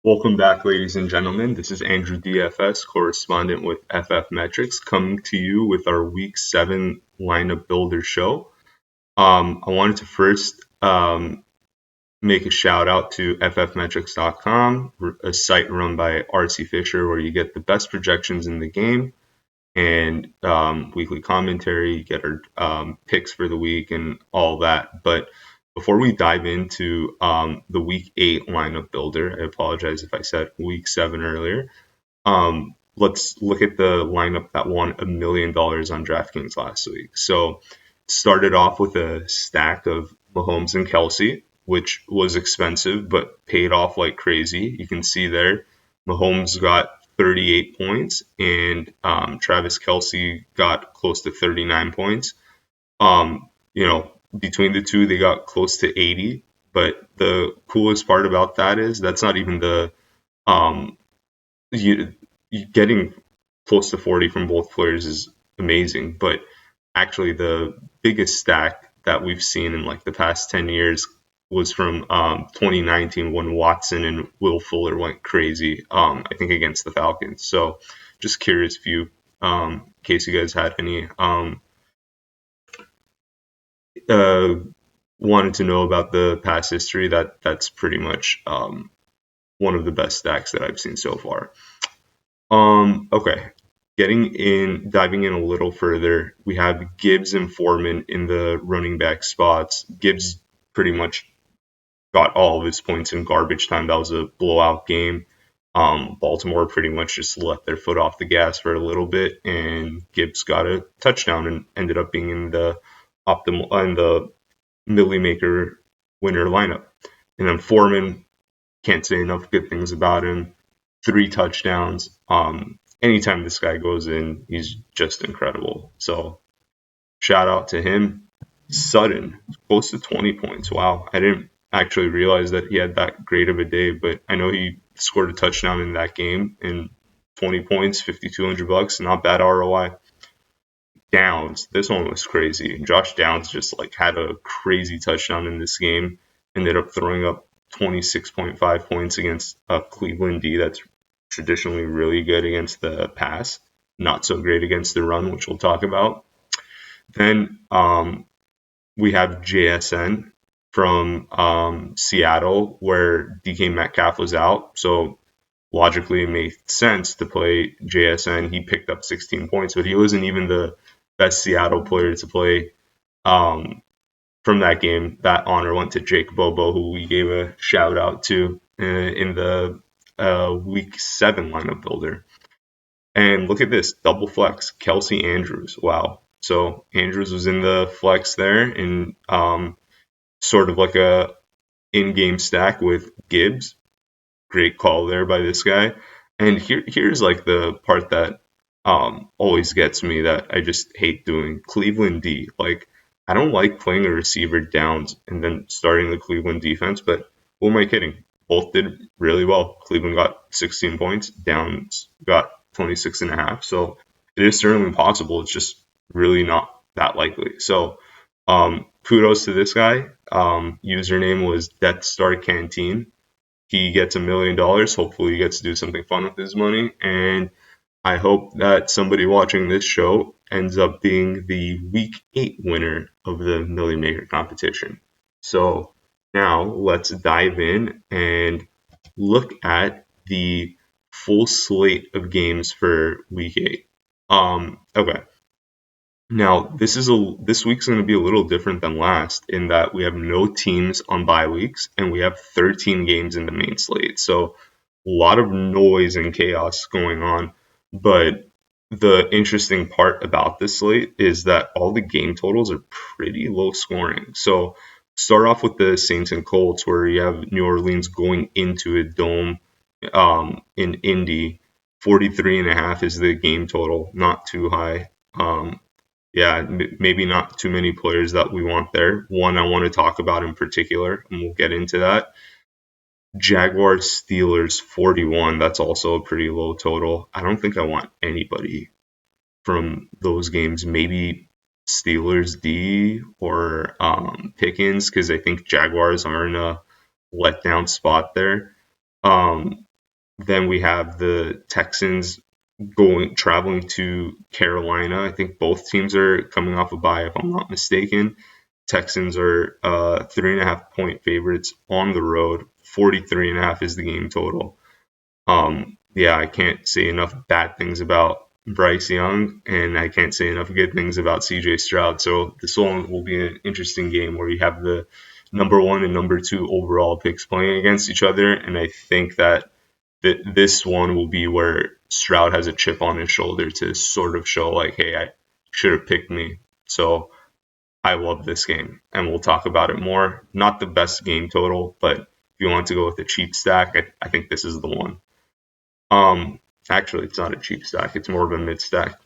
Welcome back, ladies and gentlemen. This is Andrew DFS, correspondent with FFMetrics, coming to you with our Week 7 lineup builder show. I wanted to first make a shout out to FFmetrics.com, a site run by RC Fisher where you get the best projections in the game and weekly commentary. You get our picks for the week and all that. But before we dive into the Week 8 lineup builder, I apologize if I said Week 7 earlier. Let's look at the lineup that won $1 million on DraftKings last week. So started off with a stack of Mahomes and Kelsey, which was expensive but paid off like crazy. You can see there, Mahomes got 38 points and Travis Kelsey got close to 39 points. Between the two, they got close to 80. But the coolest part about that is that's not even the you getting close to 40 from both players is amazing. But actually, the biggest stack that we've seen in like the past 10 years was from 2019 when Watson and Will Fuller went crazy, I think against the Falcons. So just curious if you, in case you guys had any wanted to know about the past history, that's pretty much one of the best stacks that I've seen so far. Okay. Diving in a little further, we have Gibbs and Foreman in the running back spots. Gibbs pretty much got all of his points in garbage time. That was a blowout game. Baltimore pretty much just let their foot off the gas for a little bit, and Gibbs got a touchdown and ended up being in the Millie Maker winner lineup. And then Foreman, can't say enough good things about him. 3 touchdowns. Anytime this guy goes in, he's just incredible. So shout out to him. Sutton, close to 20 points. Wow. I didn't actually realize that he had that great of a day, but I know he scored a touchdown in that game and 20 points, $5,200. Not bad ROI. Downs, this one was crazy. Josh Downs just like had a crazy touchdown in this game. Ended up throwing up 26.5 points against a Cleveland D that's traditionally really good against the pass, not so great against the run, which we'll talk about. Then we have JSN from Seattle, where DK Metcalf was out. So logically, it made sense to play JSN. He picked up 16 points, but he wasn't even the best Seattle player to play from that game. That honor went to Jake Bobo, who we gave a shout out to in the Week 7 lineup builder. And look at this, double flex, Kelsey Andrews. Wow. So Andrews was in the flex there and sort of like a in-game stack with Gibbs. Great call there by this guy. And here's like the part that always gets me that I just hate doing. Cleveland D. Like, I don't like playing a receiver downs and then starting the Cleveland defense, but who am I kidding? Both did really well. Cleveland got 16 points, Downs got 26.5. So it is certainly possible. It's just really not that likely. So kudos to this guy. Username was Death Star Canteen. He gets $1 million. Hopefully he gets to do something fun with his money. And I hope that somebody watching this show ends up being the Week 8 winner of the Millie Maker competition. So now let's dive in and look at the full slate of games for Week 8. Okay. Now this week's going to be a little different than last in that we have no teams on bye weeks and we have 13 games in the main slate. So a lot of noise and chaos going on. But the interesting part about this slate is that all the game totals are pretty low scoring. So start off with the Saints and Colts, where you have New Orleans going into a dome in Indy. 43.5 is the game total, not too high. Maybe not too many players that we want there. One I want to talk about in particular, and we'll get into that. Jaguars Steelers 41. That's also a pretty low total. I don't think I want anybody from those games. Maybe Steelers D or Pickens, because I think Jaguars are in a letdown spot there. Then we have the Texans traveling to Carolina. I think both teams are coming off a bye, if I'm not mistaken. Texans are 3.5 point favorites on the road. 43.5 is the game total. Yeah, I can't say enough bad things about Bryce Young, and I can't say enough good things about CJ Stroud. So this one will be an interesting game where you have the number 1 and number 2 overall picks playing against each other, and I think that this one will be where Stroud has a chip on his shoulder to sort of show like, hey, I should have picked me. So I love this game, and we'll talk about it more. Not the best game total, but if you want to go with a cheap stack, I think this is the one. Actually, it's not a cheap stack. It's more of a mid stack.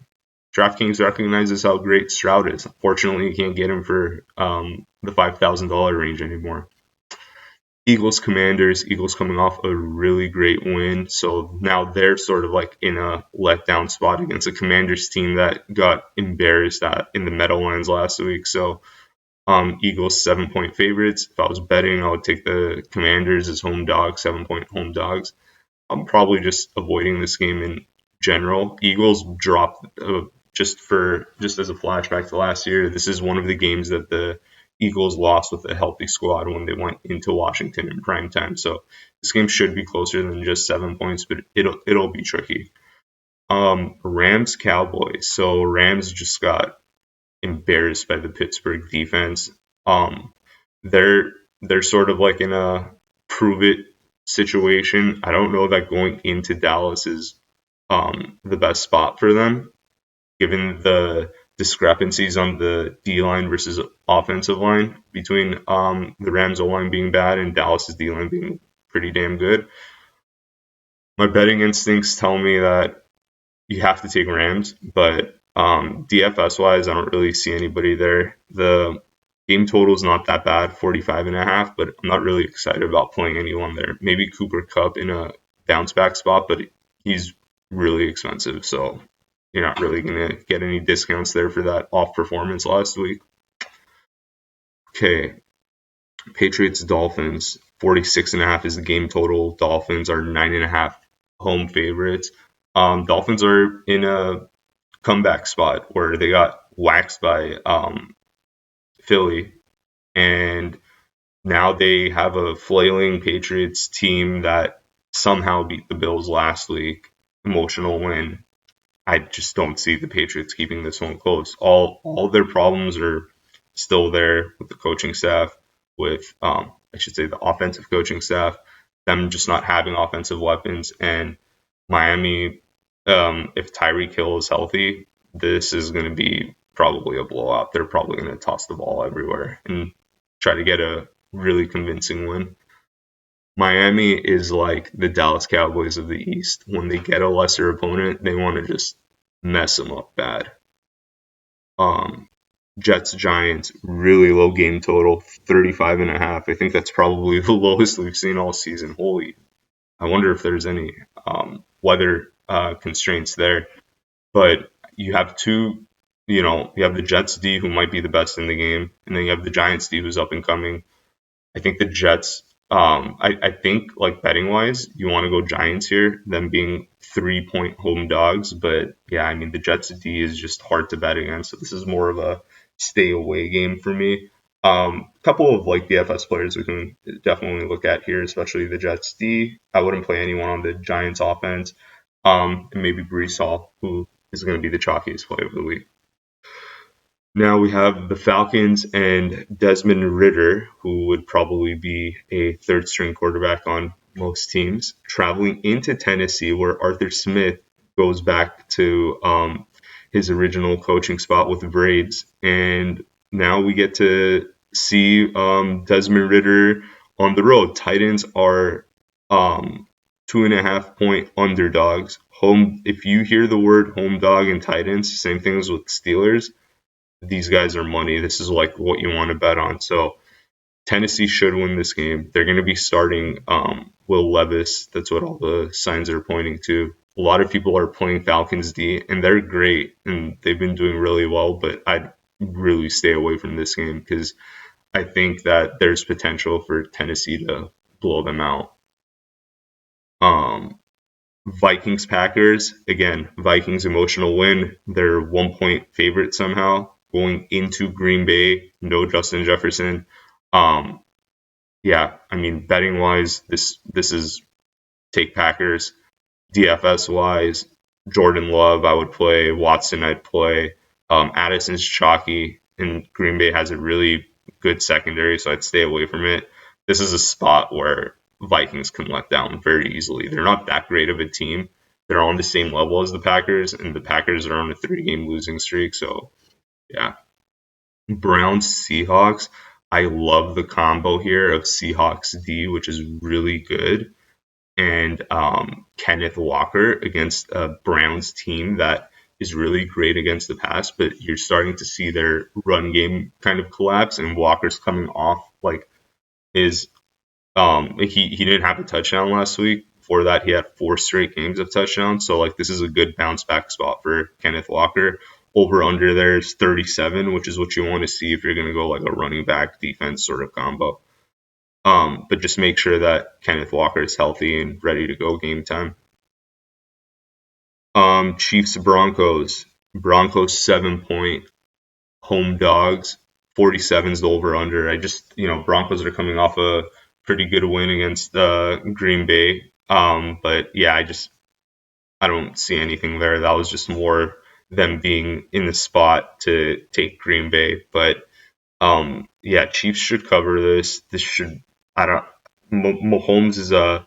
DraftKings recognizes how great Stroud is. Unfortunately, you can't get him for the $5,000 range anymore. Eagles Commanders. Eagles coming off a really great win, so now they're sort of like in a letdown spot against a Commanders team that got embarrassed in the Meadowlands last week. So Eagles 7-point favorites. If I was betting, I would take the Commanders as home dogs, 7-point home dogs. I'm probably just avoiding this game in general. Eagles dropped just as a flashback to last year. This is one of the games that the Eagles lost with a healthy squad when they went into Washington in prime time. So this game should be closer than just 7 points, but it'll be tricky. Rams Cowboys. So Rams just got embarrassed by the Pittsburgh defense. They're sort of like in a prove it situation. I don't know that going into Dallas is the best spot for them, given the discrepancies on the D line versus offensive line between the Rams O line being bad and Dallas's D line being pretty damn good. My betting instincts tell me that you have to take Rams, but DFS wise, I don't really see anybody there. The game total is not that bad, 45.5, but I'm not really excited about playing anyone there. Maybe Cooper Kupp in a bounce back spot, but he's really expensive, so you're not really going to get any discounts there for that off performance last week. Okay, Patriots Dolphins, 46.5 is the game total. Dolphins are 9.5 home favorites. Dolphins are in a comeback spot where they got waxed by Philly, and now they have a flailing Patriots team that somehow beat the Bills last week. Emotional win. I just don't see the Patriots keeping this one close. All their problems are still there with the coaching staff, with I should say the offensive coaching staff, them just not having offensive weapons, and Miami. If Tyreek Hill is healthy, this is going to be probably a blowout. They're probably going to toss the ball everywhere and try to get a really convincing win. Miami is like the Dallas Cowboys of the East. When they get a lesser opponent, they want to just mess them up bad. Jets Giants, really low game total, 35.5. I think that's probably the lowest we've seen all season. Holy, I wonder if there's any weather constraints there. But you have you have the Jets D, who might be the best in the game, and then you have the Giants D, who's up and coming. I think the Jets, I think like betting wise, you want to go Giants here, them being 3-point home dogs. But yeah, I mean, the Jets D is just hard to bet against. So this is more of a stay away game for me. A couple of like DFS players we can definitely look at here, especially the Jets D. I wouldn't play anyone on the Giants offense. And maybe Breece Hall, who is going to be the chalkiest play of the week. Now we have the Falcons and Desmond Ridder, who would probably be a third string quarterback on most teams, traveling into Tennessee, where Arthur Smith goes back to his original coaching spot with the Braves. And now we get to see Desmond Ridder on the road. Titans are 2.5-point underdogs. If you hear the word home dog and Titans, same things with Steelers. These guys are money. This is like what you want to bet on. So Tennessee should win this game. They're going to be starting Will Levis. That's what all the signs are pointing to. A lot of people are playing Falcons D, and they're great, and they've been doing really well, but I'd really stay away from this game because I think that there's potential for Tennessee to blow them out. Vikings Packers, again, Vikings emotional win. They're 1 point favorite somehow going into Green Bay. No Justin Jefferson. Um, yeah, I mean betting wise, this is take Packers. DFS wise, Jordan Love I would play. Watson I'd play. Addison's chalky, and Green Bay has a really good secondary, so I'd stay away from it. This is a spot where Vikings can let down very easily. They're not that great of a team. They're on the same level as the Packers, and the Packers are on a 3-game losing streak. So yeah, Browns Seahawks. I love the combo here of Seahawks D, which is really good, and Kenneth Walker against a Browns team that is really great against the pass, but you're starting to see their run game kind of collapse, and Walker's coming off like his he didn't have a touchdown last week. Before that, he had 4 straight games of touchdowns. So like this is a good bounce back spot for Kenneth Walker. Over under there is 37, which is what you want to see if you're going to go like a running back defense sort of combo. But just make sure that Kenneth Walker is healthy and ready to go game time. Chiefs Broncos. Broncos 7-point home dogs. 47 is the over under. Broncos are coming off a pretty good win against Green Bay. But yeah, I don't see anything there. That was just more them being in the spot to take Green Bay. But yeah, Chiefs should cover this. Mahomes is going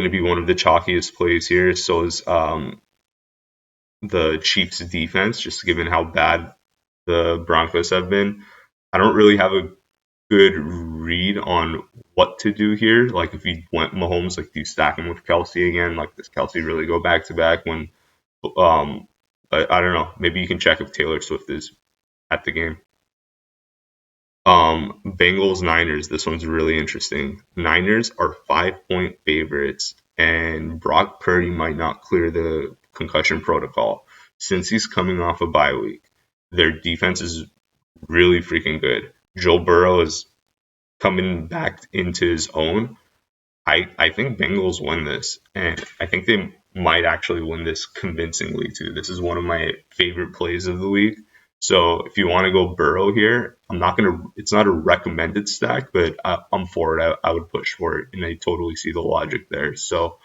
to be one of the chalkiest plays here. So is the Chiefs defense, just given how bad the Broncos have been. I don't really have a good read on what to do here. Like if you went Mahomes, like do you stack him with Kelsey again? Like does Kelsey really go back to back when but I don't know. Maybe you can check if Taylor Swift is at the game. Bengals Niners. This one's really interesting. Niners are 5-point favorites, and Brock Purdy might not clear the concussion protocol since he's coming off a bye week. Their defense is really freaking good. Joe Burrow is coming back into his own. I think Bengals win this, and I think they might actually win this convincingly too. This is one of my favorite plays of the week. So if you want to go Burrow here, it's not a recommended stack, but I'm for it. I would push for it, and I totally see the logic there. So,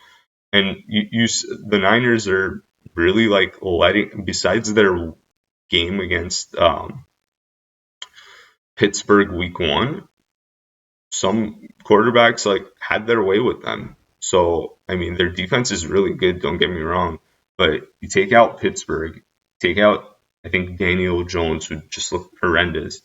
and the Niners are really like besides their game against Pittsburgh week 1, some quarterbacks like had their way with them. So, I mean, their defense is really good, don't get me wrong, but you take out Pittsburgh, take out, I think, Daniel Jones, who just looked horrendous.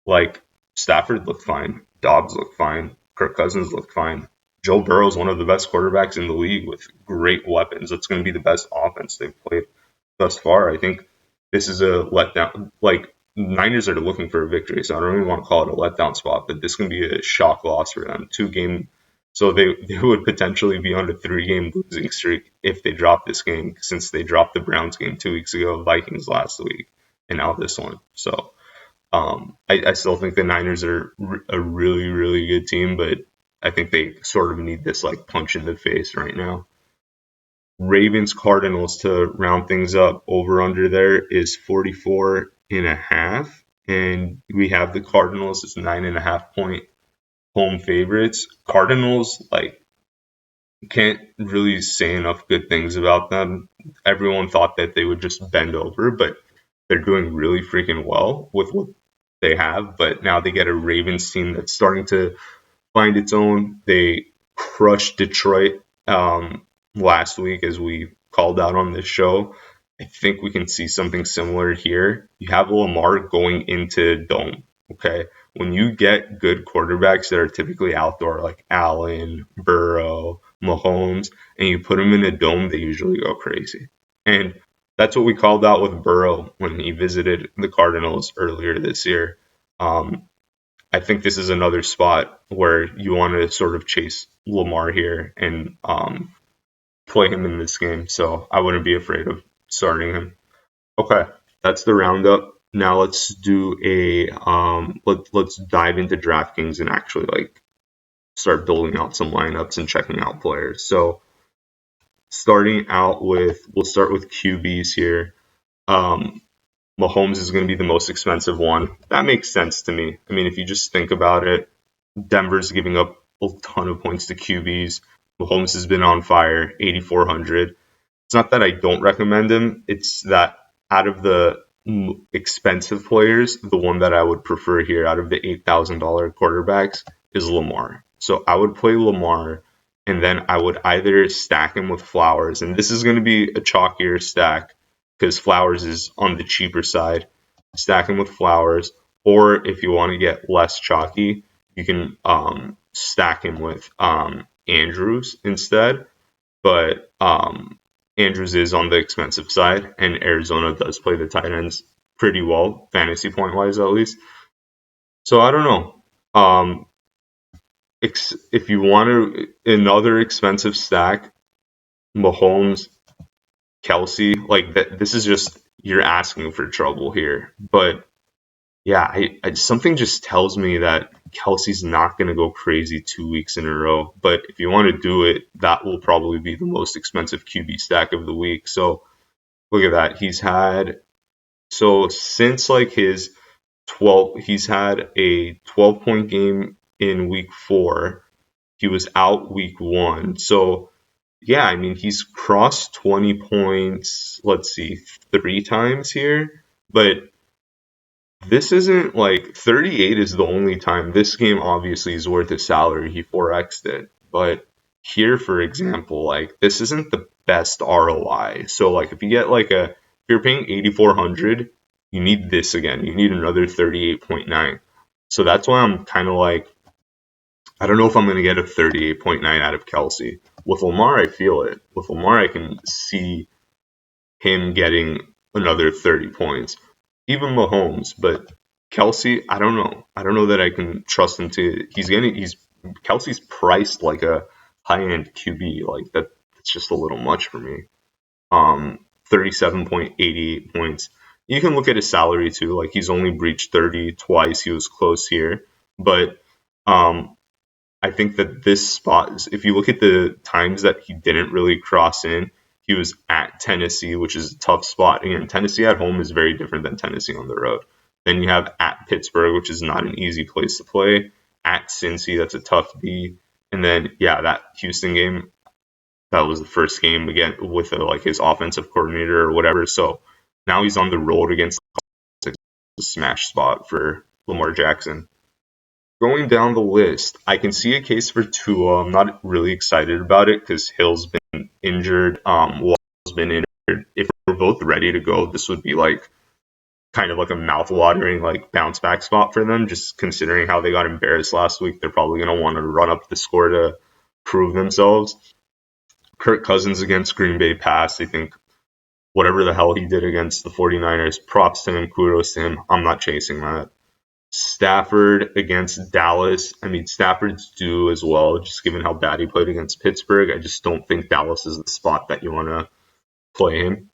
Like, Stafford looked fine, Dobbs looked fine, Kirk Cousins looked fine. Joe Burrow is one of the best quarterbacks in the league with great weapons. It's going to be the best offense they've played thus far. I think this is a letdown. Like, Niners are looking for a victory, so I don't even want to call it a letdown spot, but this can be a shock loss for them. 2-game, so they would potentially be on a 3-game losing streak if they drop this game, since they dropped the Browns game 2 weeks ago, Vikings last week, and now this one. So I still think the Niners are a really, really good team, but I think they sort of need this like punch in the face right now. Ravens Cardinals to round things up. Over under there is 44.5, and we have the Cardinals as 9.5-point home favorites. Cardinals, like, can't really say enough good things about them. Everyone thought that they would just bend over, but they're doing really freaking well with what they have. But now they get a Ravens team that's starting to find its own. They crushed Detroit last week, as we called out on this show. I think we can see something similar here. You have Lamar going into dome. Okay, when you get good quarterbacks that are typically outdoor, like Allen, Burrow, Mahomes, and you put them in a dome, they usually go crazy. And that's what we called out with Burrow when he visited the Cardinals earlier this year. I think this is another spot where you want to sort of chase Lamar here and play him in this game. So I wouldn't be afraid of starting him. Okay, that's the roundup. Now let's do let's dive into DraftKings and actually like start building out some lineups and checking out players. So we'll start with QBs here. Um, Mahomes is going to be the most expensive one. That makes sense to me. I mean, if you just think about it, Denver's giving up a ton of points to QBs. Mahomes has been on fire, 8,400. It's not that I don't recommend him. It's that out of the expensive players, the one that I would prefer here out of the $8,000 quarterbacks is Lamar. So I would play Lamar, and then I would either stack him with Flowers. And this is going to be a chalkier stack because Flowers is on the cheaper side. Stack him with Flowers. Or if you want to get less chalky, you can stack him with Andrews instead. But Andrews is on the expensive side, and Arizona does play the tight ends pretty well, fantasy point wise at least. So I don't know. If you want another expensive stack, Mahomes, Kelsey, like that, this is just you're asking for trouble here. But yeah, something just tells me that Kelsey's not going to go crazy 2 weeks in a row. But if you want to do it, that will probably be the most expensive QB stack of the week. So look at that. Since like his 12, he's had a 12-point game in week 4. He was out week 1. So yeah, I mean, he's crossed 20 points, let's see, 3 times here. But this isn't like 38 is the only time. This game obviously is worth his salary. He 4x'd it. But here, for example, like this isn't the best ROI. So like if you get if you're paying 8,400, you need this again. You need another 38.9. So that's why I'm kind of like, I don't know if I'm going to get a 38.9 out of Kelsey. With Lamar, I feel it. With Lamar, I can see him getting another 30 points. Even Mahomes, but Kelsey, I don't know. I don't know that I can trust him to. Kelsey's priced like a high-end QB. Like that, it's just a little much for me. 37.88 points. You can look at his salary too. Like he's only breached 30 twice. He was close here, but I think that this spot, if you look at the times that he didn't really cross in, he was at Tennessee, which is a tough spot. Again, Tennessee at home is very different than Tennessee on the road. Then you have at Pittsburgh, which is not an easy place to play. At Cincy, that's a tough B. And then, yeah, that Houston game, that was the first game again with his offensive coordinator or whatever. So now he's on the road against a smash spot for Lamar Jackson. Going down the list, I can see a case for Tua. I'm not really excited about it because Hill's been injured. Wall's been injured. If we're both ready to go, this would be like kind of like a mouth-watering like bounce back spot for them. Just considering how they got embarrassed last week, they're probably going to want to run up the score to prove themselves. Kirk Cousins against Green Bay passed. I think whatever the hell he did against the 49ers, props to him, kudos to him. I'm not chasing that. Stafford against Dallas. I mean, Stafford's due as well, just given how bad he played against Pittsburgh. I just don't think Dallas is the spot that you want to play him.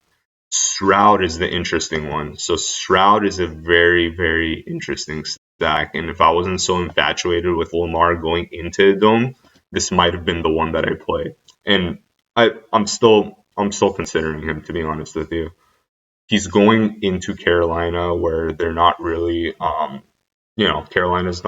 Stroud is the interesting one. So Stroud is a very, very interesting stack. And if I wasn't so infatuated with Lamar going into the dome, this might have been the one that I play. And I'm still considering him, to be honest with you. He's going into Carolina where they're not really Carolina's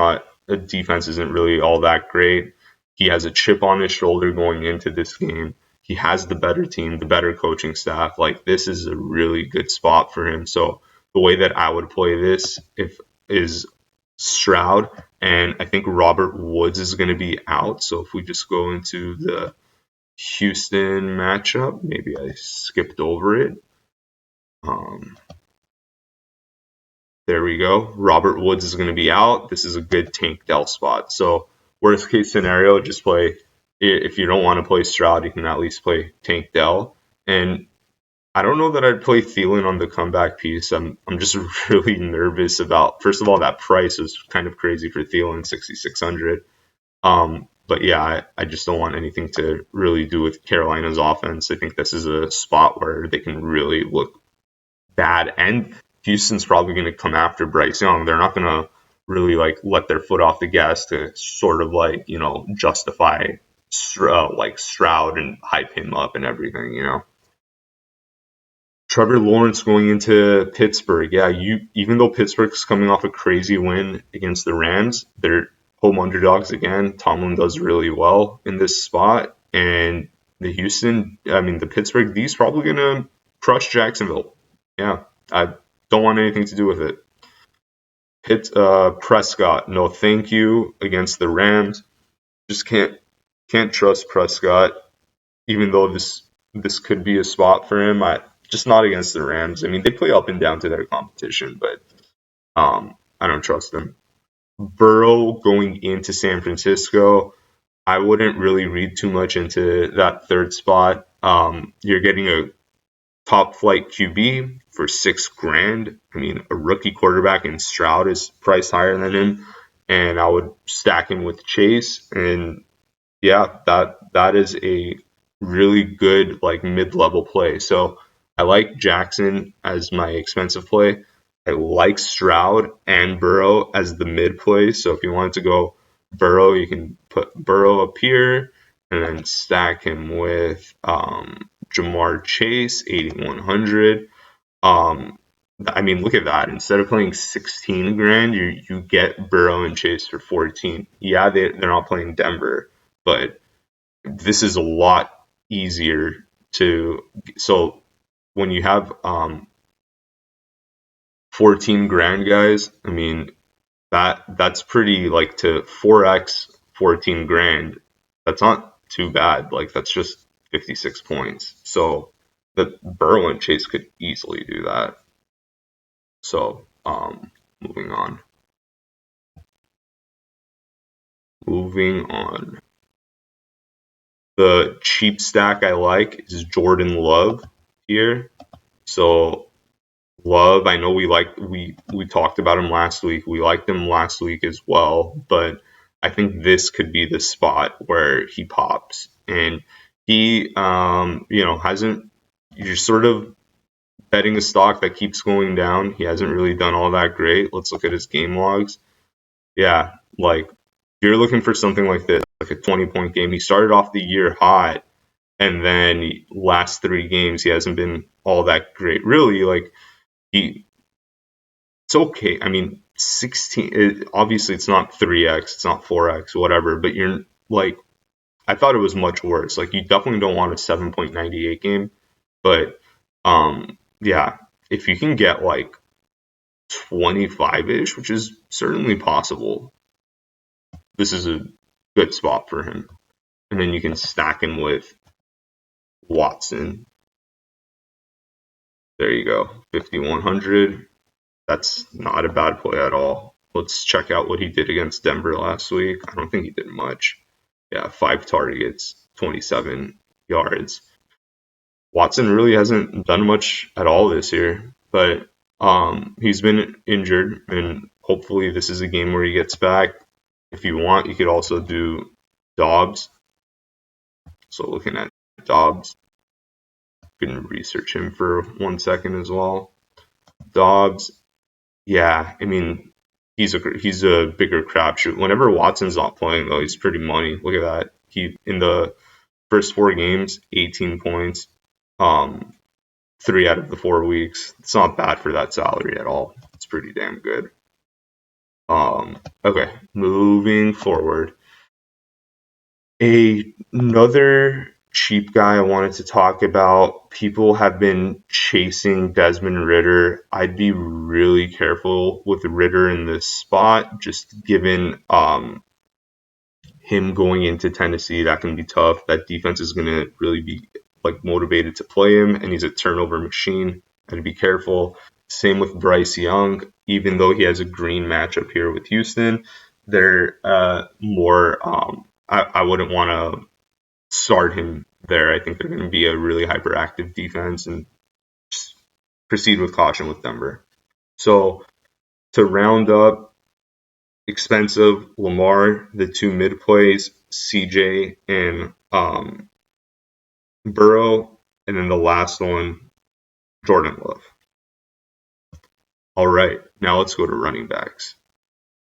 defense isn't really all that great. He has a chip on his shoulder going into this game. He has the better team, the better coaching staff. Like this is a really good spot for him. So the way that I would play this is Stroud, and I think Robert Woods is going to be out. So if we just go into the Houston matchup, maybe I skipped over it. There we go. Robert Woods is going to be out. This is a good Tank Dell spot. So worst case scenario, just play. If you don't want to play Stroud, you can at least play Tank Dell. And I don't know that I'd play Thielen on the comeback piece. I'm just really nervous about. First of all, that price is kind of crazy for Thielen, 6,600. But yeah, I just don't want anything to really do with Carolina's offense. I think this is a spot where they can really look bad, and Houston's probably going to come after Bryce Young. They're not going to really let their foot off the gas to sort of justify like Stroud and hype him up and everything, you know. Trevor Lawrence going into Pittsburgh. Yeah, even though Pittsburgh's coming off a crazy win against the Rams, they're home underdogs again. Tomlin does really well in this spot, and the Pittsburgh D's probably gonna crush Jacksonville. Yeah, I don't want anything to do with it. Prescott, no thank you against the Rams. Just can't trust Prescott, even though this could be a spot for him. Just not against the Rams. I mean, they play up and down to their competition, but I don't trust them. Burrow going into San Francisco, I wouldn't really read too much into that third spot. You're getting a top flight QB for $6,000. I mean, a rookie quarterback in Stroud is priced higher than him, and I would stack him with Chase. And yeah, that is a really good like mid-level play. So I like Jackson as my expensive play. I like Stroud and Burrow as the mid play. So if you wanted to go Burrow, you can put Burrow up here and then stack him with Jamar Chase, 8,100. I mean, look at that. Instead of playing 16 grand, you get Burrow and Chase for 14. Yeah, they're not playing Denver, but this is a lot easier to. So when you have 14 grand guys, I mean that's pretty like to 4x 14 grand. That's not too bad. Like that's just 56 points. So the Burrow and Chase could easily do that. So moving on. The cheap stack I like is Jordan Love here. So Love, I know we talked about him last week. We liked him last week as well, but I think this could be the spot where he pops. And he hasn't, you're sort of betting a stock that keeps going down. He hasn't really done all that great. Let's look at his game logs. Yeah, like you're looking for something like this, like a 20-point game. He started off the year hot, and then last 3 games he hasn't been all that great. Really, like it's okay. I mean, 16. Obviously, it's not 3x, it's not 4x, whatever. But you're like, I thought it was much worse. Like, you definitely don't want a 7.98 game, but yeah, if you can get like 25-ish, which is certainly possible, this is a good spot for him. And then you can stack him with Watson. There you go, 5,100. That's not a bad play at all. Let's check out what he did against Denver last week. I don't think he did much. Yeah, 5 targets, 27 yards. Watson really hasn't done much at all this year, but he's been injured, and hopefully this is a game where he gets back. If you want, you could also do Dobbs. So looking at Dobbs, you can research him for 1 second as well. Dobbs, yeah, I mean, he's a bigger crapshoot. Whenever Watson's not playing, though, he's pretty money. Look at that. He in the first 4 games, 18 points. 3 out of the 4 weeks. It's not bad for that salary at all. It's pretty damn good. Okay, moving forward. Another cheap guy I wanted to talk about. People have been chasing Desmond Ridder. I'd be really careful with Ridder in this spot, just given him going into Tennessee. That can be tough. That defense is going to really be like motivated to play him, and he's a turnover machine. I'd be careful. Same with Bryce Young. Even though he has a green matchup here with Houston, they're more. I wouldn't want to start him there. I think they're going to be a really hyperactive defense, and just proceed with caution with Denver. So to round up, expensive Lamar, the 2 mid plays, CJ and Burrow, and then the last one, Jordan Love. All right, now let's go to running backs.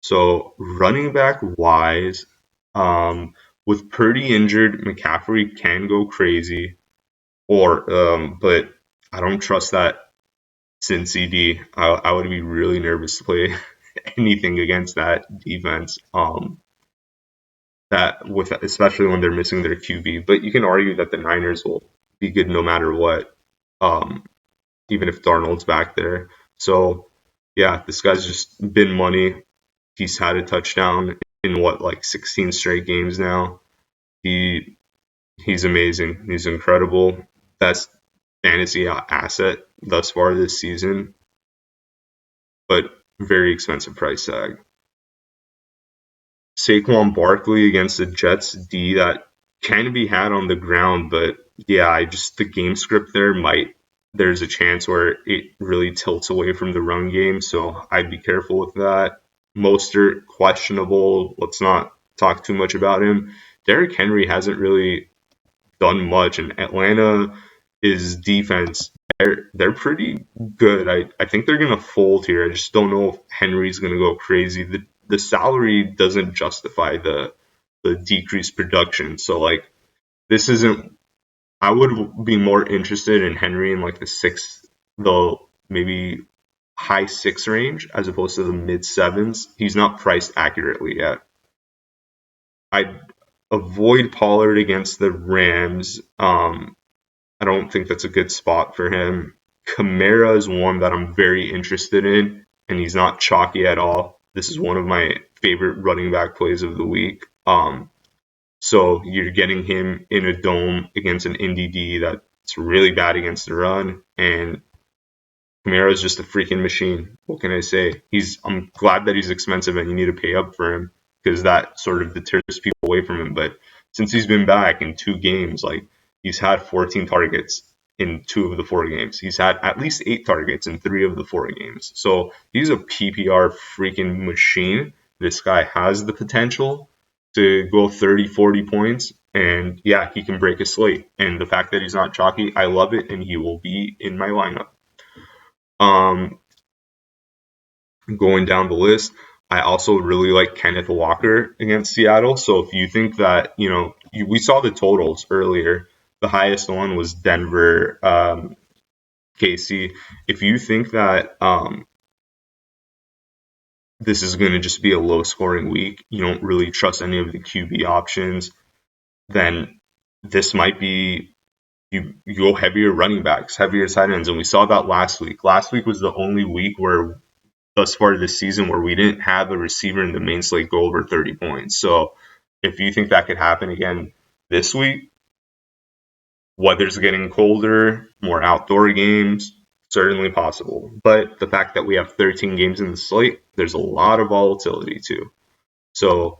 So running back wise, with Purdy injured, McCaffrey can go crazy, but I don't trust that Cincy D. I would be really nervous to play anything against that defense. Especially when they're missing their QB. But you can argue that the Niners will be good no matter what, even if Darnold's back there. So yeah, this guy's just been money. He's had a touchdown in like 16 straight games now. He's amazing. He's incredible. Best fantasy asset thus far this season, but very expensive price tag. Saquon Barkley against the Jets D that can be had on the ground, but yeah, the game script there's a chance where it really tilts away from the run game, so I'd be careful with that. Mostert, questionable. Let's not talk too much about him. Derrick Henry hasn't really done much, and Atlanta is defense. They're pretty good. I think they're gonna fold here. I just don't know if Henry's gonna go crazy. The salary doesn't justify the decreased production. So like this isn't. I would be more interested in Henry in like the maybe high 6 range as opposed to the mid 7s. He's not priced accurately yet. I'd avoid Pollard against the Rams. I don't think that's a good spot for him. Kamara is one that I'm very interested in, and he's not chalky at all. This is one of my favorite running back plays of the week. So you're getting him in a dome against an NDD that's really bad against the run, and Kamara is just a freaking machine. What can I say? I'm glad that he's expensive and you need to pay up for him because that sort of deters people away from him. But since he's been back in 2 games, like he's had 14 targets in 2 of the 4 games. He's had at least 8 targets in 3 of the 4 games. So he's a PPR freaking machine. This guy has the potential to go 30, 40 points. And yeah, he can break a slate. And the fact that he's not chalky, I love it. And he will be in my lineup. Going down the list, I also really like Kenneth Walker against Seattle. So if you think that, we saw the totals earlier. The highest one was Denver, KC. If you think that this is going to just be a low-scoring week, you don't really trust any of the QB options, then this might be you go heavier running backs, heavier tight ends. And we saw that last week. Last week was the only week where thus far this season where we didn't have a receiver in the main slate go over 30 points. So if you think that could happen again this week, weather's getting colder, more outdoor games, certainly possible. But the fact that we have 13 games in the slate, there's a lot of volatility too. So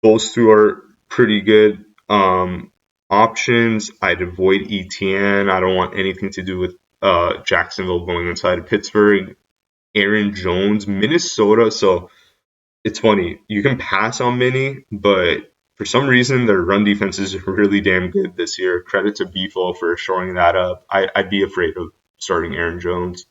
those 2 are pretty good options. I'd avoid ETN. I don't want anything to do with Jacksonville going inside of Pittsburgh. Aaron Jones, Minnesota. So it's funny. You can pass on Minnie, but for some reason, their run defense is really damn good this year. Credit to Beefo for shoring that up. I'd be afraid of starting Aaron Jones.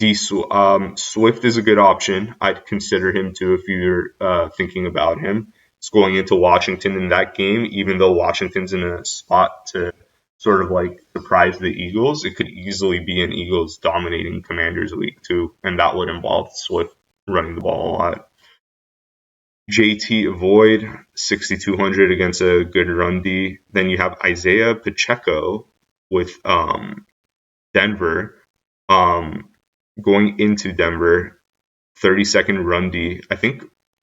Swift is a good option. I'd consider him too if you're thinking about him. It's going into Washington in that game, even though Washington's in a spot to sort of like surprise the Eagles. It could easily be an Eagles dominating Commanders week too, and that would involve Swift running the ball a lot. JT avoid 6,200 against a good run D. Then you have Isaiah Pacheco with Denver. Going into Denver, 30-second run D. I think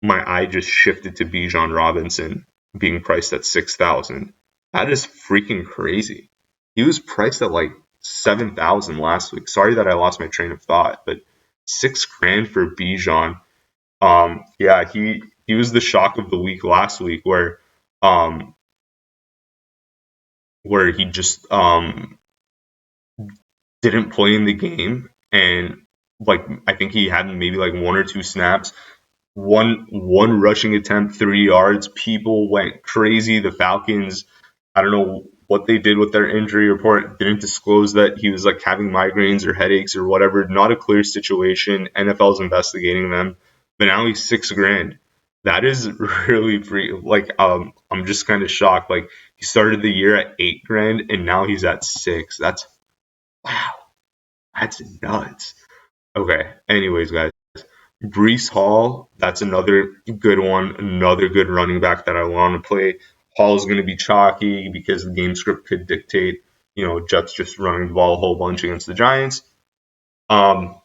my eye just shifted to Bijan Robinson being priced at 6,000. That is freaking crazy. He was priced at like 7,000 last week. Sorry that I lost my train of thought, but $6,000 for Bijan. Yeah, he was the shock of the week last week where he just didn't play in the game, and like I think he had maybe like 1 or 2 snaps, one rushing attempt, 3 yards. People went crazy. The Falcons, I don't know what they did with their injury report, didn't disclose that he was like having migraines or headaches or whatever. Not a clear situation. NFL's investigating them, but now he's $6,000. That is really free. Like, I'm just kind of shocked. Like, he started the year at 8 grand and now he's at 6. That's wow. That's nuts. Okay. Anyways, guys, Brees Hall. That's another good one. Another good running back that I want to play. Hall's going to be chalky because the game script could dictate, Jets just running the ball a whole bunch against the Giants. Um,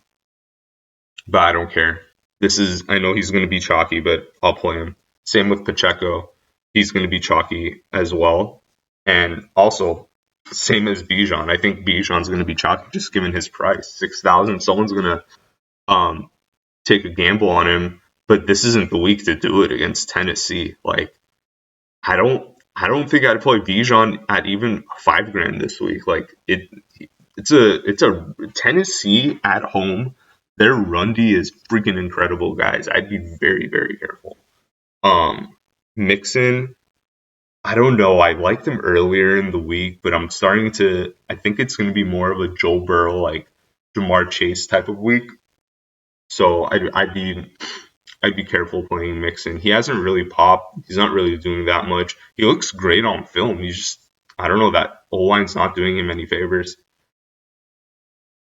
but I don't care. I know he's going to be chalky, but I'll play him. Same with Pacheco. He's going to be chalky as well. And also, same as Bijan. I think Bijan's going to be chalky just given his price. 6,000. Someone's going to take a gamble on him, but this isn't the week to do it against Tennessee. Like, I don't think I'd play Bijan at even 5 grand this week. Like, it's a Tennessee at home. Their run D is freaking incredible, guys. I'd be very, very careful. Mixon, I don't know. I liked him earlier in the week, but I think it's going to be more of a Joe Burrow, like Jamar Chase type of week. So I'd be careful playing Mixon. He hasn't really popped. He's not really doing that much. He looks great on film. I don't know, that O-line's not doing him any favors.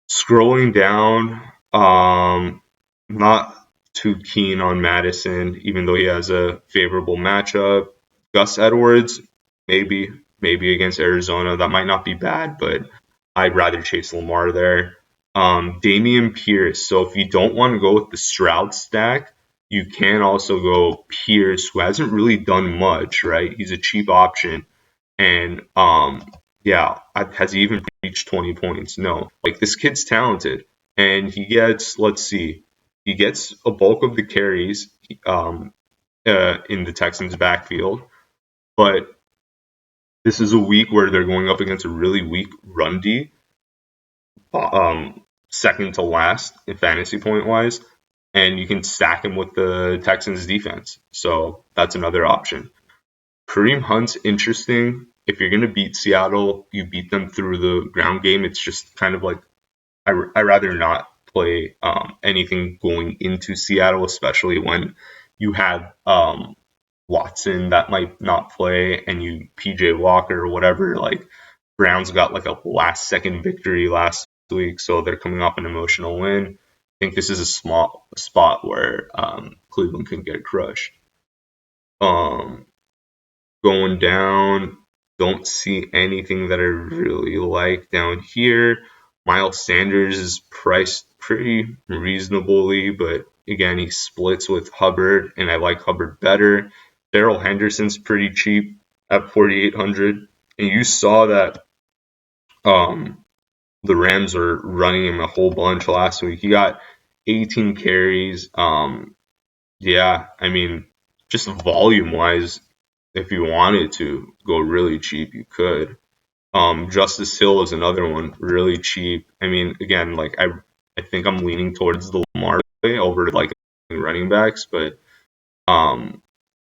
Scrolling down, not too keen on Madison, even though he has a favorable matchup. Gus Edwards, maybe against Arizona. That might not be bad, but I'd rather chase Lamar there. Dameon Pierce. So if you don't want to go with the Stroud stack, you can also go Pierce, who hasn't really done much, right? He's a cheap option. And has he even reached 20 points? No. Like, this kid's talented. And he gets a bulk of the carries in the Texans' backfield. But this is a week where they're going up against a really weak run D, second to last in fantasy point wise, and you can stack him with the Texans defense. So that's another option. Kareem Hunt's interesting. If you're going to beat Seattle, you beat them through the ground game. It's just kind of like, I rather not play anything going into Seattle, especially when you have Watson that might not play and you PJ Walker or whatever. Like, Browns got like a last second victory last week, so they're coming off an emotional win. I think this is a small spot where Cleveland can get crushed. Going down, don't see anything that I really like down here. Miles Sanders is priced pretty reasonably, but again, he splits with Hubbard, and I like Hubbard better. Darrell Henderson's pretty cheap at 4,800, and you saw that the Rams are running him a whole bunch last week. He got 18 carries. I mean, just volume wise, if you wanted to go really cheap, you could. Justice Hill is another one, really cheap. I mean, again, like, I think I'm leaning towards the Lamar play over like running backs, but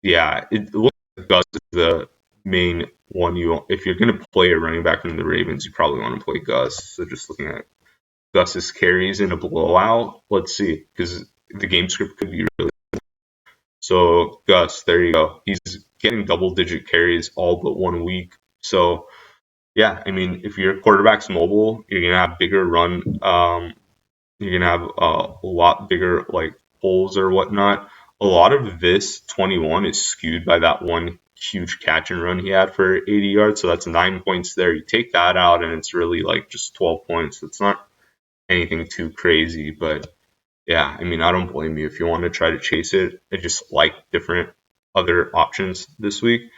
it looks like Gus is the main one. If you're gonna play a running back from the Ravens, you probably want to play Gus. So just looking at Gus's carries in a blowout, let's see, because the game script could be really. So Gus, there you go. He's getting double-digit carries all but 1 week. So yeah, I mean, if your quarterback's mobile, you're gonna have bigger run. You're gonna have a lot bigger like holes or whatnot. A lot of this 21 is skewed by that one huge catch and run he had for 80 yards. So that's 9 points there. You take that out, and it's really like just 12 points. It's not anything too crazy, but yeah, I mean, I don't blame you if you want to try to chase it. I just like different other options this week.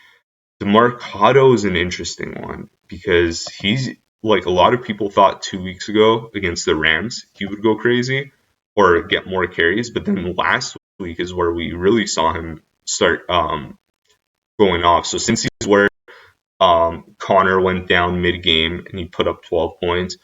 DeMarcado is an interesting one because he's like, a lot of people thought 2 weeks ago against the Rams he would go crazy or get more carries, but then last week is where we really saw him start going off. So since he's where Connor went down mid-game and he put up 12 points,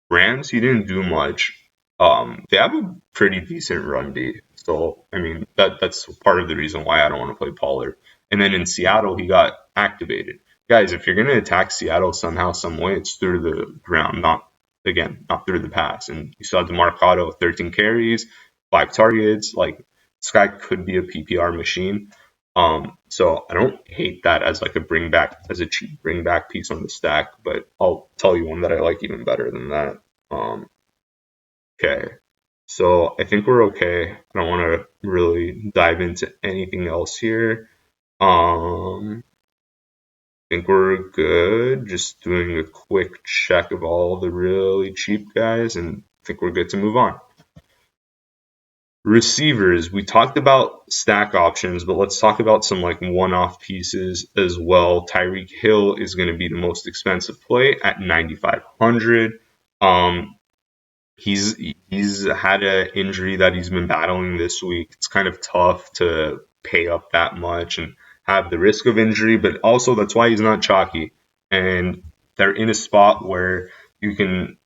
Rams, he didn't do much. They have a pretty decent run D. So, I mean, that's part of the reason why I don't want to play Pollard. And then in Seattle, he got activated. Guys, if you're going to attack Seattle somehow, some way, it's through the ground, not through the pass. And you saw DeMarcado, 13 carries, 5 targets. Like, this guy could be a PPR machine. So I don't hate that as like as a cheap bring back piece on the stack, but I'll tell you one that I like even better than that. Okay. So I think we're okay. I don't want to really dive into anything else here. I think we're good. Just doing a quick check of all the really cheap guys, and I think we're good to move on. Receivers, we talked about stack options, but let's talk about some like one-off pieces as well. Tyreek Hill is going to be the most expensive play at 9,500. He's had an injury that he's been battling this week. It's kind of tough to pay up that much and have the risk of injury, but also that's why he's not chalky. And they're in a spot where you can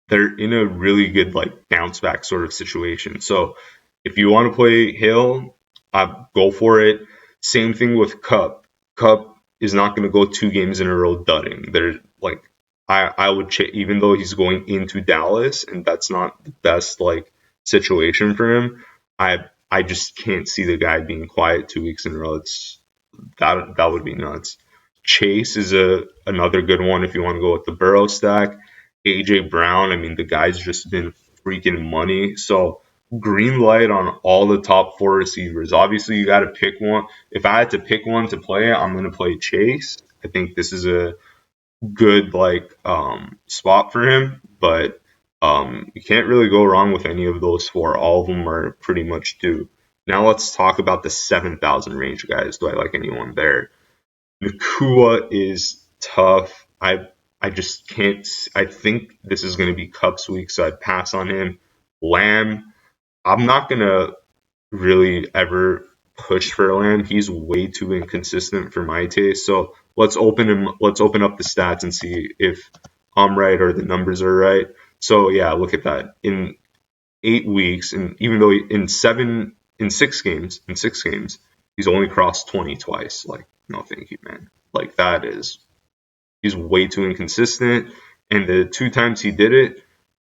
they're in a really good like bounce back sort of situation. So if you want to play Hill, go for it. Same thing with Cup. Cup is not going to go 2 games in a row dudding. They're like I would even though he's going into Dallas and that's not the best like situation for him. I just can't see the guy being quiet 2 weeks in a row. That would be nuts. Chase is another good one if you want to go with the Burrow stack. AJ Brown, I mean, the guy's just been freaking money. So green light on all the top 4 receivers. Obviously, you got to pick one. If I had to pick one to play, I'm going to play Chase. I think this is a good spot for him, but you can't really go wrong with any of those 4. All of them are pretty much due. Now let's talk about the 7,000 range guys. Do I like anyone there? Nakua is tough. I just can't. I think this is going to be Cup's week, so I'd pass on him. Lamb, I'm not going to really ever push for Lamb. He's way too inconsistent for my taste. So let's open up the stats and see if I'm right or the numbers are right. So yeah, look at that. In 8 weeks, and even though in 6 games, he's only crossed 20 twice. Like, no, thank you, man. Like he's way too inconsistent. And the 2 times he did it,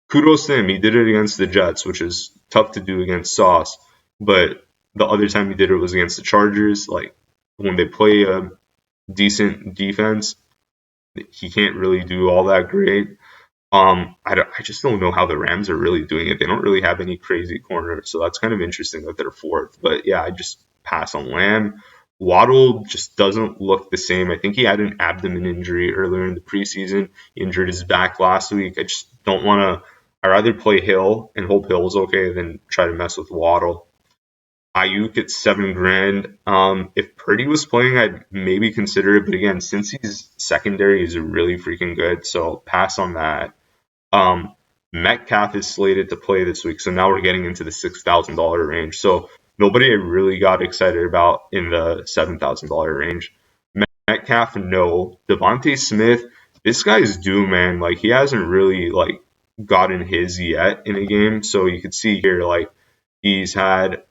kudos to him. He did it against the Jets, which is tough to do against Sauce. But the other time he did it was against the Chargers. Like when they play a decent defense, he can't really do all that great. I just don't know how the Rams are really doing it. They don't really have any crazy corners, so that's kind of interesting that they're 4th. But yeah, I just pass on Lamb. Waddle just doesn't look the same. I think he had an abdomen injury earlier in the preseason. He injured his back last week. I just don't want to. I'd rather play Hill and hope Hill's okay than try to mess with Waddle. Ayuk at $7,000. If Purdy was playing, I'd maybe consider it. But again, since he's secondary, he's really freaking good. So pass on that. Metcalf is slated to play this week, so now we're getting into the $6,000 range. So nobody I really got excited about in the $7,000 range. Metcalf, no. Devontae Smith, this guy's due, man. Like he hasn't really like gotten his yet in a game. So you could see here, like he's had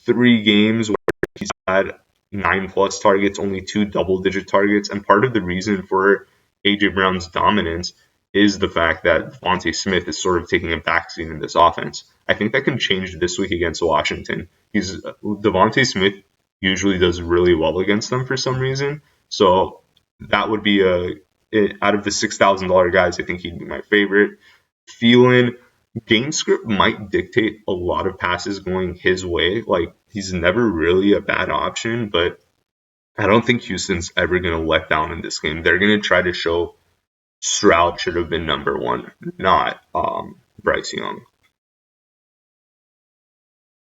3 games where he's had 9+ targets, only 2 double-digit targets, and part of the reason for AJ Brown's dominance is the fact that Devontae Smith is sort of taking a backseat in this offense. I think that can change this week against Washington. Devontae Smith usually does really well against them for some reason. So that would be out of the $6,000 guys, I think he'd be my favorite. Thielen, game script might dictate a lot of passes going his way. Like he's never really a bad option, but I don't think Houston's ever going to let down in this game. They're going to try to show Stroud should have been number 1, not Bryce Young.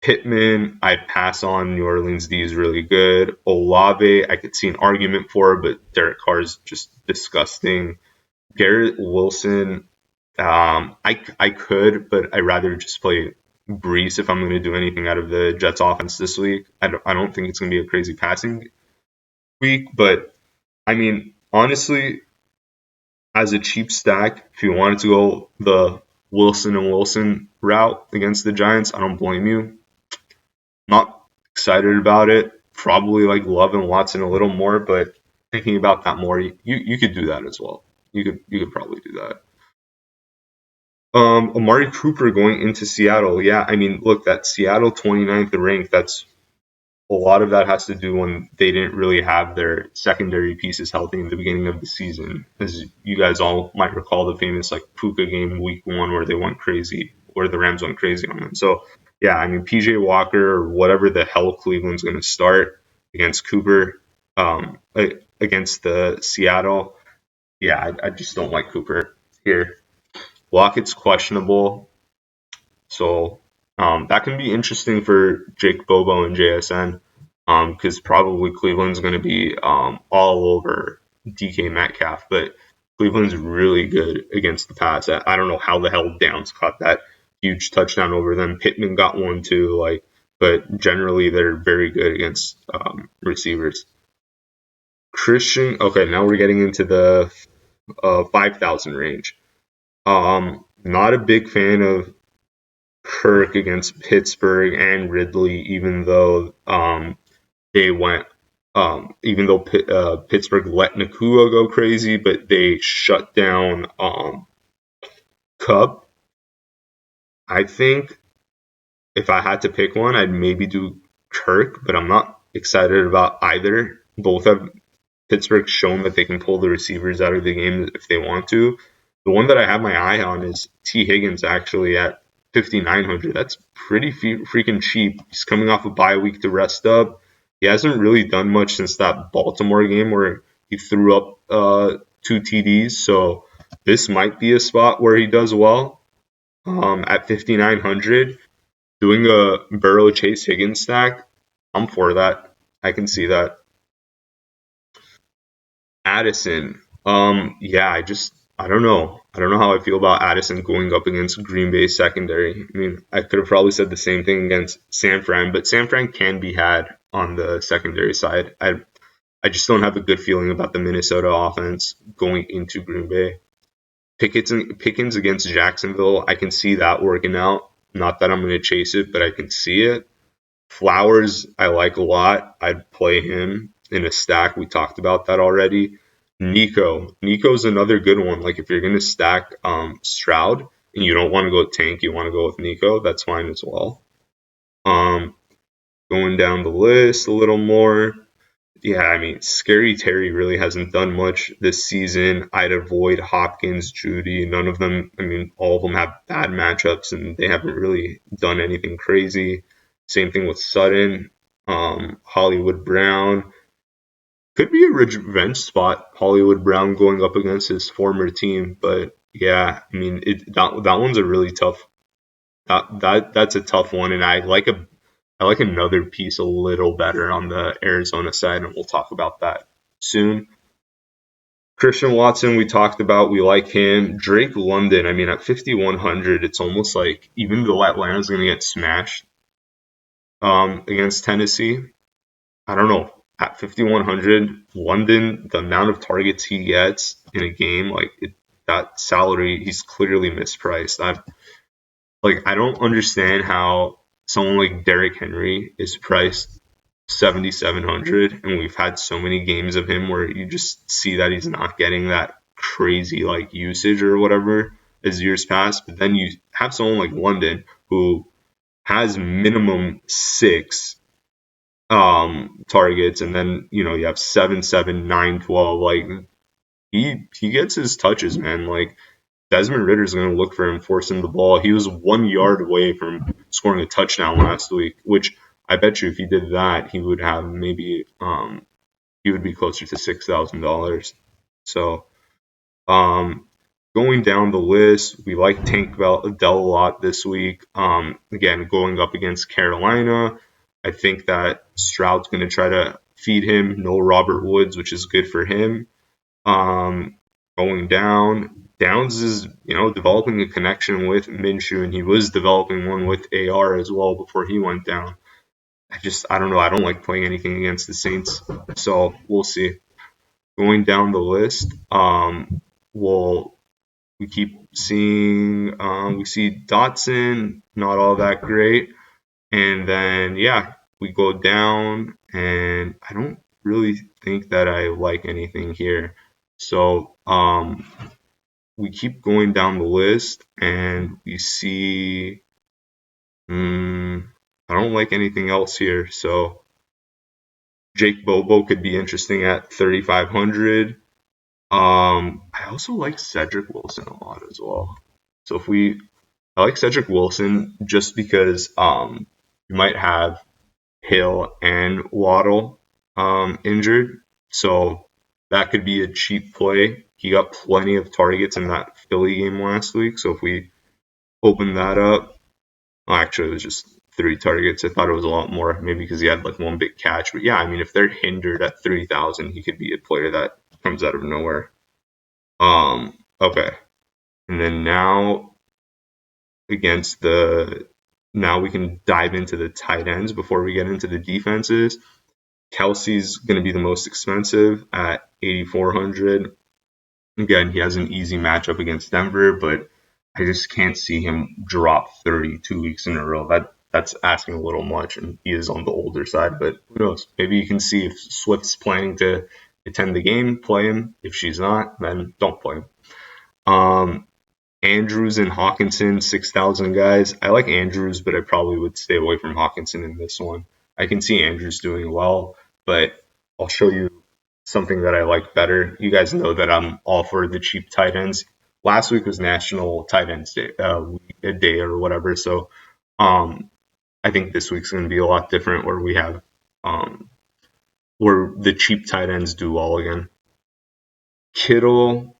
Pittman, I'd pass on. New Orleans D is really good. Olave, I could see an argument for, but Derek Carr is just disgusting. Garrett Wilson, I could, but I'd rather just play Brees if I'm going to do anything out of the Jets offense this week. I don't think it's going to be a crazy passing week, but I mean, honestly, as a cheap stack, if you wanted to go the Wilson and Wilson route against the Giants, I don't blame you. Not excited about it. Probably like Love and Watson a little more, but thinking about that more, you could do that as well. You could probably do that. Amari Cooper going into Seattle. Yeah, I mean, look, that Seattle 29th rank, that's a lot of that has to do when they didn't really have their secondary pieces healthy in the beginning of the season. As you guys all might recall the famous like Puka game week 1 where they went crazy, where the Rams went crazy on them. So yeah, I mean PJ Walker or whatever the hell Cleveland's going to start against Cooper, against the Seattle. Yeah, I just don't like Cooper here. Lockett's questionable. So that can be interesting for Jake Bobo and JSN, because probably Cleveland's going to be all over DK Metcalf, but Cleveland's really good against the pass. I don't know how the hell Downs caught that huge touchdown over them. Pittman got one too, but generally they're very good against receivers. Christian, okay, now we're getting into the 5,000 range. Not a big fan of Kirk against Pittsburgh and Ridley, even though they went, even though Pittsburgh let Nakua go crazy, but they shut down Cup. I think if I had to pick one, I'd maybe do Kirk, but I'm not excited about either. Both have Pittsburgh shown that they can pull the receivers out of the game if they want to. The one that I have my eye on is T. Higgins, actually at 5,900. That's pretty freaking cheap. He's coming off a bye week to rest up. He hasn't really done much since that Baltimore game where he threw up 2 TDs. So this might be a spot where he does well. At 5,900, doing a Burrow Chase Higgins stack, I'm for that. I can see that. Addison. Yeah, I don't know. I don't know how I feel about Addison going up against Green Bay secondary. I mean, I could have probably said the same thing against San Fran, but San Fran can be had on the secondary side. I just don't have a good feeling about the Minnesota offense going into Green Bay. Pickens against Jacksonville, I can see that working out. Not that I'm going to chase it, but I can see it. Flowers, I like a lot. I'd play him in a stack. We talked about that already. Nico's another good one. Like if you're gonna stack Stroud and you don't want to go tank, you want to go with Nico, that's fine as well. Going down the list a little more. Yeah, I mean, Scary Terry really hasn't done much this season. I'd avoid Hopkins, Judy. None of them, I mean, all of them have bad matchups and they haven't really done anything crazy. Same thing with Sutton, Hollywood Brown. Could be a revenge spot, Hollywood Brown going up against his former team. But yeah, I mean, that one's a really tough. That's a tough one, and I like another piece a little better on the Arizona side, and we'll talk about that soon. Christian Watson, we talked about. We like him. Drake London, I mean, at 5,100, it's almost like even though Atlanta's going to get smashed against Tennessee, I don't know. At 5,100, London, the amount of targets he gets in a game, that salary, he's clearly mispriced. I don't understand how someone like Derrick Henry is priced 7,700, and we've had so many games of him where you just see that he's not getting that crazy usage or whatever as years pass. But then you have someone like London who has minimum 6 targets, and then you have 7, 7, 9, 12. He gets his touches, man. Desmond Ritter's going to look for him, force him the ball. He was 1 yard away from scoring a touchdown last week, which I bet you if he did that, he would have maybe he would be closer to $6,000. So going down the list, we like Tank Dell a lot this week. Again, going up against Carolina, I think that Stroud's going to try to feed him. No Robert Woods, which is good for him. Going down, Downs is developing a connection with Minshew, and he was developing one with AR as well before he went down. I don't know. I don't like playing anything against the Saints, so we'll see. Going down the list, we keep seeing we see Dotson, not all that great, and then we go down, and I don't really think that I like anything here. So we keep going down the list, and we see, I don't like anything else here. So Jake Bobo could be interesting at 3,500. I also like Cedric Wilson a lot as well. So I like Cedric Wilson just because you might have Hill and Waddle injured, so that could be a cheap play. He got plenty of targets in that Philly game last week, so if we open that up, well, actually it was just 3 targets. I thought it was a lot more, maybe because he had like one big catch. But yeah, I mean, if they're hindered at 3,000, he could be a player that comes out of nowhere. Okay, and then now we can dive into the tight ends before we get into the defenses. Kelsey's going to be the most expensive at 8,400. Again, he has an easy matchup against Denver, but I just can't see him drop 30 2 weeks in a row. That's asking a little much, and he is on the older side, but who knows? Maybe you can see if Swift's planning to attend the game, play him. If she's not, then don't play him. Andrews and Hawkinson, 6,000 guys. I like Andrews, but I probably would stay away from Hawkinson in this one. I can see Andrews doing well, but I'll show you something that I like better. You guys know that I'm all for the cheap tight ends. Last week was National Tight Ends Day, a day or whatever. So I think this week's going to be a lot different, where we have where the cheap tight ends do well again. Kittle.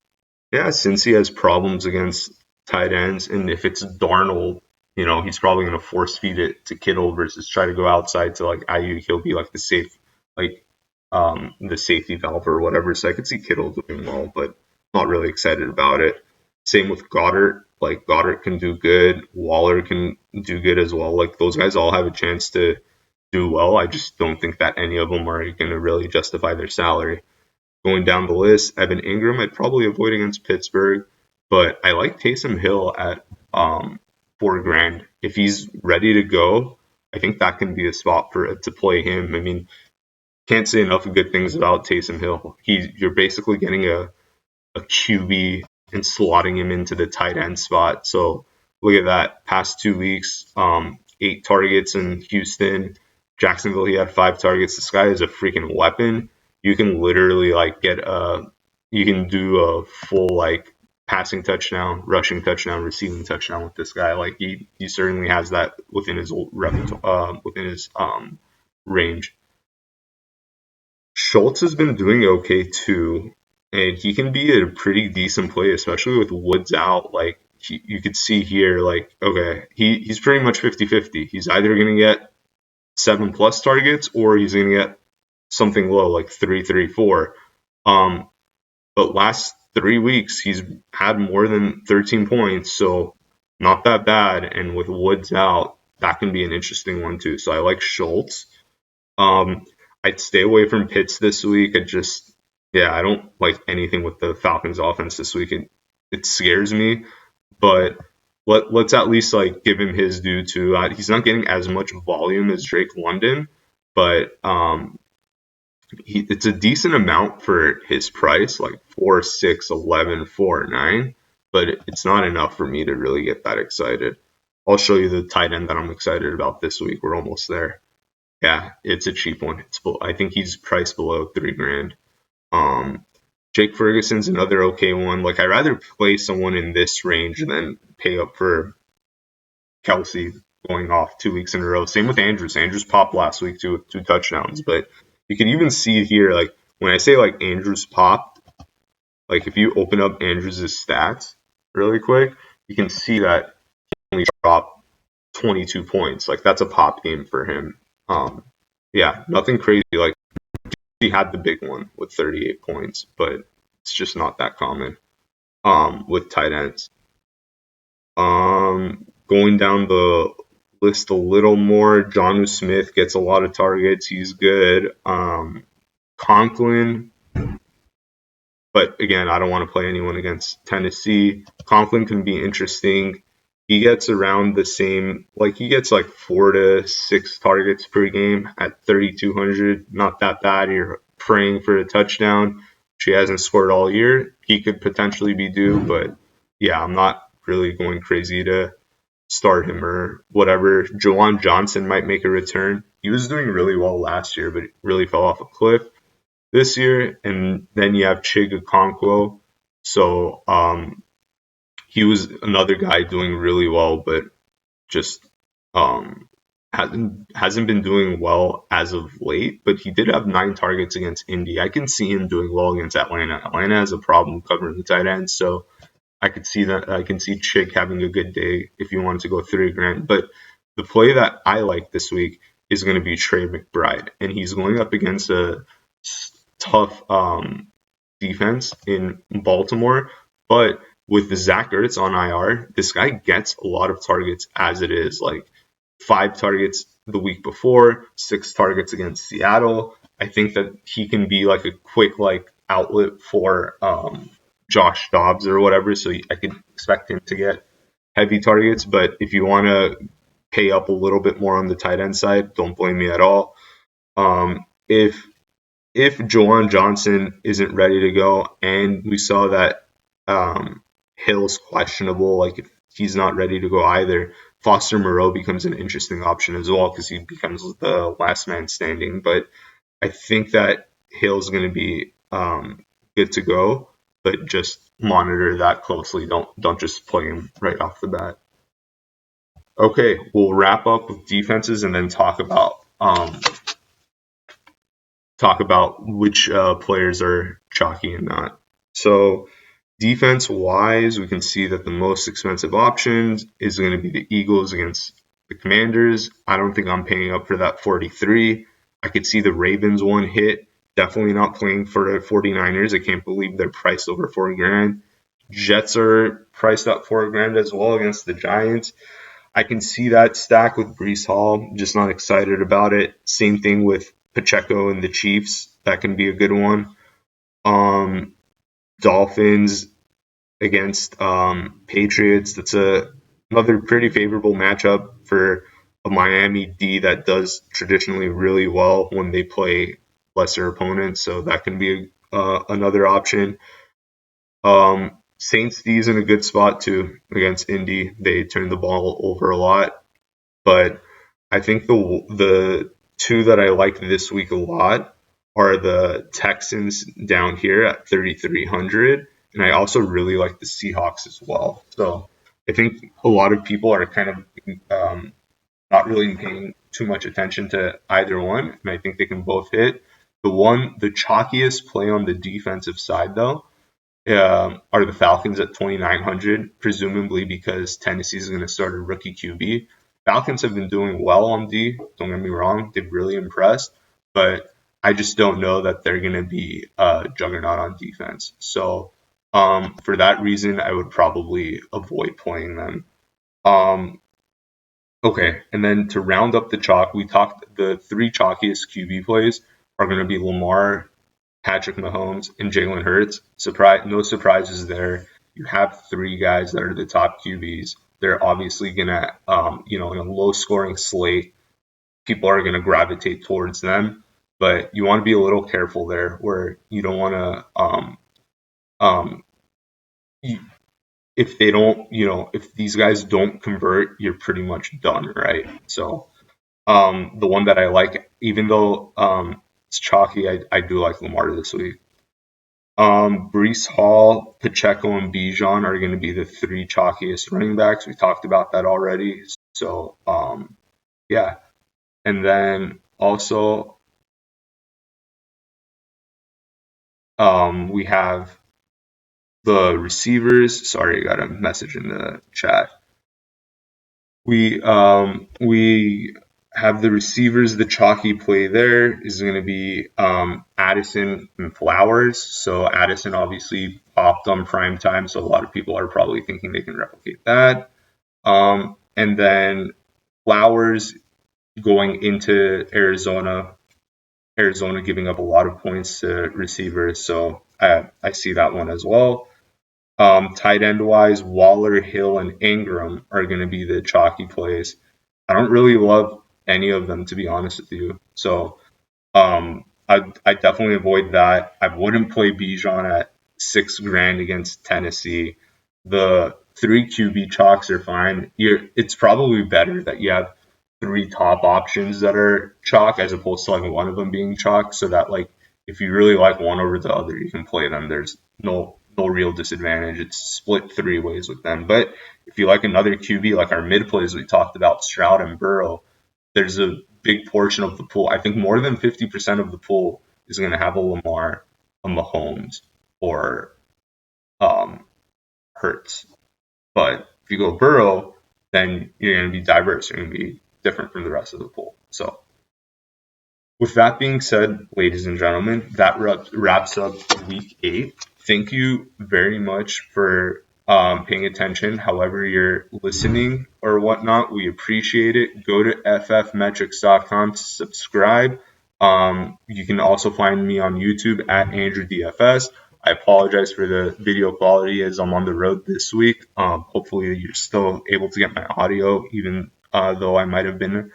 Yeah, since he has problems against tight ends, and if it's Darnold, he's probably going to force feed it to Kittle versus try to go outside to like Ayuk. He'll be like the safety valve or whatever. So I could see Kittle doing well, but not really excited about it. Same with Goddard. Like Goddard can do good. Waller can do good as well. Like those guys all have a chance to do well. I just don't think that any of them are going to really justify their salary. Going down the list, Evan Ingram I'd probably avoid against Pittsburgh, but I like Taysom Hill at $4,000. If he's ready to go, I think that can be a spot to play him. I mean, can't say enough good things about Taysom Hill. You're basically getting a QB and slotting him into the tight end spot. So look at that. Past 2 weeks, 8 targets in Houston. Jacksonville, he had 5 targets. This guy is a freaking weapon. You can literally you can do a full passing touchdown, rushing touchdown, receiving touchdown with this guy. Like he certainly has that within his range. Schultz has been doing okay too, and he can be a pretty decent play, especially with Woods out. Like you could see here, okay, he's pretty much 50-50. He's either going to get 7+ targets or he's going to get something low like 3, 4. But last 3 weeks he's had more than 13 points, so not that bad. And with Woods out, that can be an interesting one too. So I like Schultz. I'd stay away from Pitts this week. I don't like anything with the Falcons offense this week. It scares me, but let's at least give him his due too. He's not getting as much volume as Drake London, but it's a decent amount for his price, like 4, 6, 11, 4, 9, but it's not enough for me to really get that excited. I'll show you the tight end that I'm excited about this week. We're almost there. Yeah, it's a cheap one. I think he's priced below $3,000. Jake Ferguson's another okay one. Like I'd rather play someone in this range than pay up for Kelsey going off 2 weeks in a row. Same with Andrews. Andrews popped last week too with 2 touchdowns, but you can even see here, when I say Andrews popped, if you open up Andrews' stats really quick, you can see that he only dropped 22 points. That's a pop game for him. Yeah, nothing crazy. He had the big one with 38 points, but it's just not that common with tight ends. Going down the list a little more, Jonnu Smith gets a lot of targets. He's good. Conklin, but again, I don't want to play anyone against Tennessee. Conklin can be interesting. He gets around the same, he gets 4 to 6 targets per game at 3,200. Not that bad. You're praying for a touchdown. She hasn't scored all year. He could potentially be due, but yeah, I'm not really going crazy to start him or whatever. Jawan Johnson might make a return. He was doing really well last year, but really fell off a cliff this year. And then you have Chig Okonkwo. So he was another guy doing really well, but just um, hasn't been doing well as of late. But he did have 9 targets against Indy. I can see him doing well against Atlanta. Atlanta has a problem covering the tight ends, so I could see that. I can see Chick having a good day if you wanted to go $3,000. But the play that I like this week is going to be Trey McBride, and he's going up against a tough defense in Baltimore. But with Zach Ertz on IR, this guy gets a lot of targets as it is. Like 5 targets the week before, 6 targets against Seattle. I think that he can be like a quick outlet for Josh Dobbs or whatever. So I could expect him to get heavy targets. But if you want to pay up a little bit more on the tight end side, don't blame me at all. If Jawan Johnson isn't ready to go, and we saw that Hill's questionable, like if he's not ready to go either, Foster Moreau becomes an interesting option as well because he becomes the last man standing. But I think that Hill's going to be good to go, but just monitor that closely. Don't just play him right off the bat. Okay, we'll wrap up with defenses and then talk about which players are chalky and not. So defense wise, we can see that the most expensive option is going to be the Eagles against the Commanders. I don't think I'm paying up for that 43. I could see the Ravens one hit. Definitely not playing for the 49ers. I can't believe they're priced over $4,000. Jets are priced at $4,000 as well against the Giants. I can see that stack with Breece Hall. Just not excited about it. Same thing with Pacheco and the Chiefs. That can be a good one. Dolphins against Patriots. That's another pretty favorable matchup for a Miami D that does traditionally really well when they play lesser opponents. So that can be another option. Saints D's in a good spot too against Indy. They turn the ball over a lot, but I think the two that I like this week a lot are the Texans down here at 3,300, and I also really like the Seahawks as well. So I think a lot of people are kind of not really paying too much attention to either one, and I think they can both hit. The chalkiest play on the defensive side though are the Falcons at 2,900, presumably because Tennessee is going to start a rookie QB. Falcons have been doing well on D. Don't get me wrong; they've really impressed, but I just don't know that they're going to be a juggernaut on defense. So for that reason, I would probably avoid playing them. Okay, and then to round up the chalk, we talked the 3 chalkiest QB plays are going to be Lamar, Patrick Mahomes, and Jalen Hurts. No surprises there. You have 3 guys that are the top QBs. They're obviously gonna, in a low-scoring slate, people are gonna gravitate towards them. But you want to be a little careful there, where you don't want to, if they don't, if these guys don't convert, you're pretty much done, right? So the one that I like, even though it's chalky, I do like Lamar this week. Breece Hall, Pacheco, and Bijan are going to be the 3 chalkiest running backs. We talked about that already. So, yeah. And then also, we have the receivers. Sorry, I got a message in the chat. We have the receivers. The chalky play there is going to be Addison and Flowers. So Addison obviously popped on prime time, so a lot of people are probably thinking they can replicate that. And then Flowers going into Arizona giving up a lot of points to receivers, so I see that one as well. Tight end wise, Waller, Hill, and Ingram are going to be the chalky plays. I don't really love any of them, to be honest with you. So I definitely avoid that. I wouldn't play Bijan at $6,000 against Tennessee. The 3 QB chalks are fine. It's probably better that you have 3 top options that are chalk as opposed to like one of them being chalk, so that like if you really like one over the other, you can play them. There's no real disadvantage. It's split 3 ways with them. But if you like another QB, like our mid plays we talked about, Stroud and Burrow, there's a big portion of the pool. I think more than 50% of the pool is going to have a Lamar, a Mahomes, or Hurts. But if you go Burrow, then you're going to be diverse. You're going to be different from the rest of the pool. So with that being said, ladies and gentlemen, that wraps up week 8. Thank you very much for paying attention. However you're listening or whatnot, we appreciate it. Go to FFMetrics.com to subscribe. You can also find me on YouTube at AndrewDFS. I apologize for the video quality as I'm on the road this week. Hopefully you're still able to get my audio, even though I might have been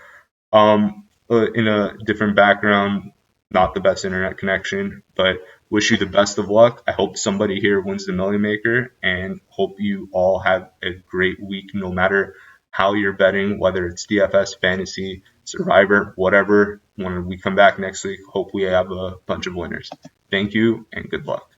in a different background, not the best internet connection, but wish you the best of luck. I hope somebody here wins the Million Maker, and hope you all have a great week no matter how you're betting, whether it's DFS, fantasy, survivor, whatever. When we come back next week, hope we have a bunch of winners. Thank you and good luck.